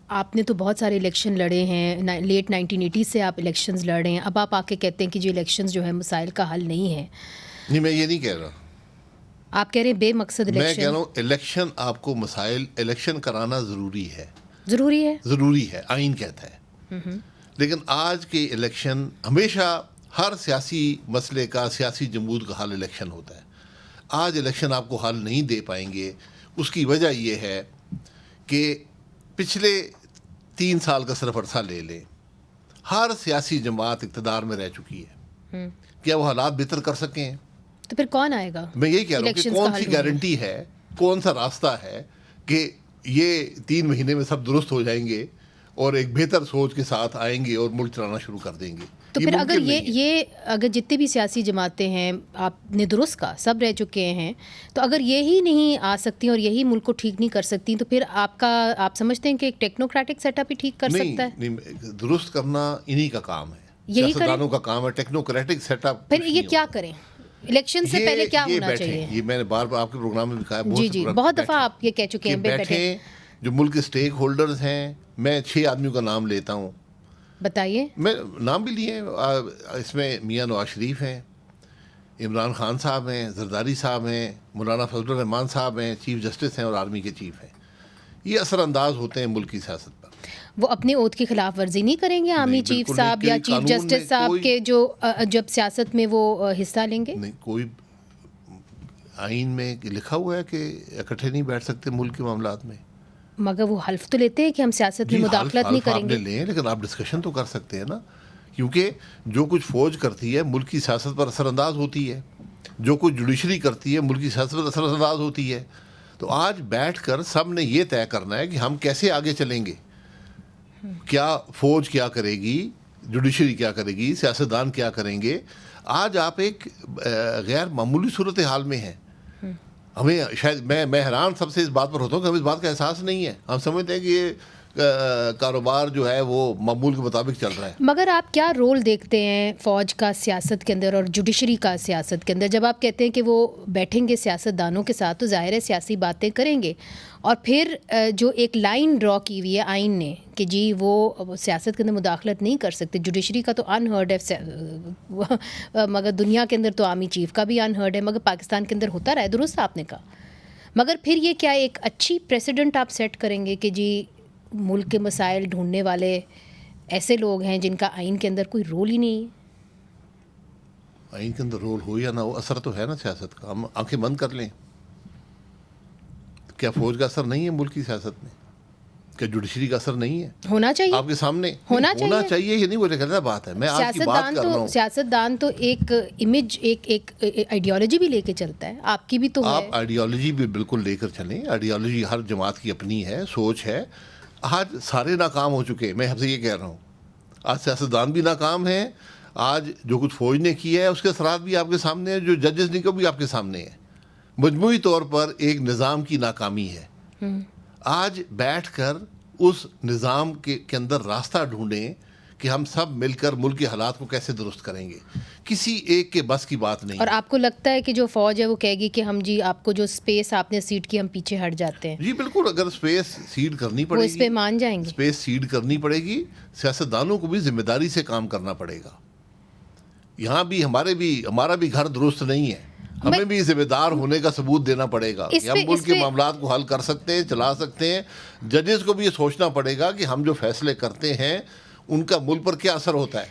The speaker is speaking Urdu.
آپ نے تو بہت سارے الیکشن لڑے ہیں، لیٹ 1980 سے آپ الیکشنز لڑ رہے ہیں، اب آپ آ کے کہتے ہیں کہ جو الیکشنز جو ہے مسائل کا حل نہیں ہے. نہیں، میں یہ نہیں کہہ رہا. آپ کہہ رہے ہیں بے مقصد میں الیکشن. کہہ رہا ہوں الیکشن آپ کو مسائل، الیکشن کرانا ضروری ہے. ضروری ہے آئین کہتا ہے. لیکن آج کے الیکشن، ہمیشہ ہر سیاسی مسئلے کا، سیاسی جمود کا حل الیکشن ہوتا ہے. آج الیکشن آپ کو حل نہیں دے پائیں گے. اس کی وجہ یہ ہے کہ پچھلے 3 سال کا صرف عرصہ لے لیں، ہر سیاسی جماعت اقتدار میں رہ چکی ہے. کیا وہ حالات بہتر کر سکیں ہیں؟ تو پھر کون آئے گا؟ میں یہی کہہ رہا ہوں کہ کون سی گارنٹی ہے، کون سا راستہ ہے کہ یہ 3 مہینے میں سب درست ہو جائیں گے اور ایک بہتر سوچ کے ساتھ آئیں گے اور ملک چلانا شروع کر دیں گے. تو پھر اگر جتنی بھی سیاسی جماعتیں ہیں، آپ نے درست کہا سب رہ چکے ہیں، تو اگر یہی نہیں آ سکتی اور یہی ملک کو ٹھیک نہیں کر سکتی، تو پھر آپ سمجھتے ہیں کہ ایک ٹیکنوکریٹک سیٹ اپ ہی ٹھیک کر سکتا ہے؟ نہیں، درست کرنا انہی کا کام ہے، یہی سیاستدانوں کا کام ہے. ٹیکنوکریٹک سیٹ اپ پھر یہ کیا کریں؟ الیکشن سے پہلے کیا ہونا چاہیے؟ یہ میں نے بار بار آپ کے پروگرام میں بھی کہا ہے، جی بہت دفعہ آپ یہ کہہ چکے ہیں. بیٹھیں جو ملک کے اسٹیک ہولڈرز ہیں. میں 6 آدمیوں کا نام لیتا ہوں. بتائیے. میں نام بھی لیے، اس میں میاں نواز شریف ہیں، عمران خان صاحب ہیں، زرداری صاحب ہیں، مولانا فضل الرحمان صاحب ہیں، چیف جسٹس ہیں اور آرمی کے چیف ہیں. یہ اثر انداز ہوتے ہیں ملک کی سیاست پر. وہ اپنے عہد کی خلاف ورزی نہیں کریں گے آرمی چیف صاحب یا چیف جسٹس صاحب کے جو جب سیاست میں وہ حصہ لیں گے؟ نہیں، کوئی آئین میں لکھا ہوا ہے کہ اکٹھے نہیں بیٹھ سکتے ملک کے معاملات میں. مگر وہ حلف تو لیتے ہیں کہ ہم سیاست میں مداخلت نہیں کریں گے. لیں، لیکن آپ ڈسکشن تو کر سکتے ہیں نا، کیونکہ جو کچھ فوج کرتی ہے ملک کی سیاست پر اثر انداز ہوتی ہے، جو کچھ جوڈیشری کرتی ہے ملک کی سیاست پر اثر انداز ہوتی ہے. تو آج بیٹھ کر سب نے یہ طے کرنا ہے کہ ہم کیسے آگے چلیں گے. کیا فوج کیا کرے گی، جوڈیشری کیا کرے گی، سیاستدان کیا کریں گے. آج آپ ایک غیر معمولی صورتحال میں ہیں. ہمیں شاید میں حیران سب سے اس بات پر ہوتا ہوں کہ ہمیں اس بات کا احساس نہیں ہے. ہم سمجھتے ہیں کہ یہ کاروبار جو ہے وہ معمول کے مطابق چل رہا ہے. مگر آپ کیا رول دیکھتے ہیں فوج کا سیاست کے اندر اور جوڈیشری کا سیاست کے اندر؟ جب آپ کہتے ہیں کہ وہ بیٹھیں گے سیاست دانوں کے ساتھ تو ظاہر ہے سیاسی باتیں کریں گے، اور پھر جو ایک لائن ڈرا کی ہوئی ہے آئین نے کہ جی وہ سیاست کے اندر مداخلت نہیں کر سکتے. جوڈیشری کا تو انہرڈ ہے، مگر دنیا کے اندر تو آرمی چیف کا بھی انہرڈ ہے، مگر پاکستان کے اندر ہوتا رہا ہے. درست آپ نے کہا. مگر پھر یہ کیا ایک اچھی پریسیڈنٹ آپ سیٹ کریں گے کہ جی ملک کے مسائل ڈھونڈنے والے ایسے لوگ ہیں جن کا آئین کے اندر کوئی رول ہی نہیں ہے؟ آئین کے اندر رول ہو یا نہ ہو، اثر تو ہے نا سیاست کا. ہم آنکھیں بند کر لیں، کیا فوج کا اثر نہیں ہے ملک کی سیاست میں؟ کیا جوڈیشری کا اثر نہیں ہے؟ ہونا چاہیے. آپ کے سامنے ہونا چاہیے. یہ نہیں وہ غلط بات ہے. میں آپ کی بات کر رہا ہوں. سیاستدان تو ایک امیج، ایک آئیڈیالوجی بھی لے کے چلتا ہے. آپ کی بھی تو ہے. آپ آئیڈیالوجی بھی بالکل لے کر چلیں. آئیڈیالوجی ہر جماعت کی اپنی ہے، سوچ ہے. آج سارے ناکام ہو چکے. میں آپ سے یہ کہہ رہا ہوں آج سیاستدان بھی ناکام ہیں. آج جو کچھ فوج نے کیا ہے اس کے اثرات بھی آپ کے سامنے ہیں، جو ججز نے کو بھی آپ کے سامنے ہے. مجموعی طور پر ایک نظام کی ناکامی ہے. آج بیٹھ کر اس نظام کے اندر راستہ ڈھونڈیں کہ ہم سب مل کر ملک کے حالات کو کیسے درست کریں گے. کسی ایک کے بس کی بات نہیں. اور آپ کو لگتا ہے کہ جو فوج ہے وہ کہے گی کہ ہم جی آپ کو جو اسپیس آپ نے سیٹ کی ہم پیچھے ہٹ جاتے ہیں؟ جی بالکل. اگر اسپیس سیڈ کرنی پڑے گی، وہ اس پہ مان جائیں گے. اسپیس سیڈ کرنی پڑے گی. سیاستدانوں کو بھی ذمہ داری سے کام کرنا پڑے گا. یہاں بھی ہمارا بھی گھر درست نہیں ہے. ہمیں بھی ذمہ دار ہونے کا ثبوت دینا پڑے گا کہ ہم ملک کے معاملات کو حل کر سکتے ہیں، چلا سکتے ہیں. ججز کو بھی یہ سوچنا پڑے گا کہ ہم جو فیصلے کرتے ہیں ان کا ملک پر کیا اثر ہوتا ہے.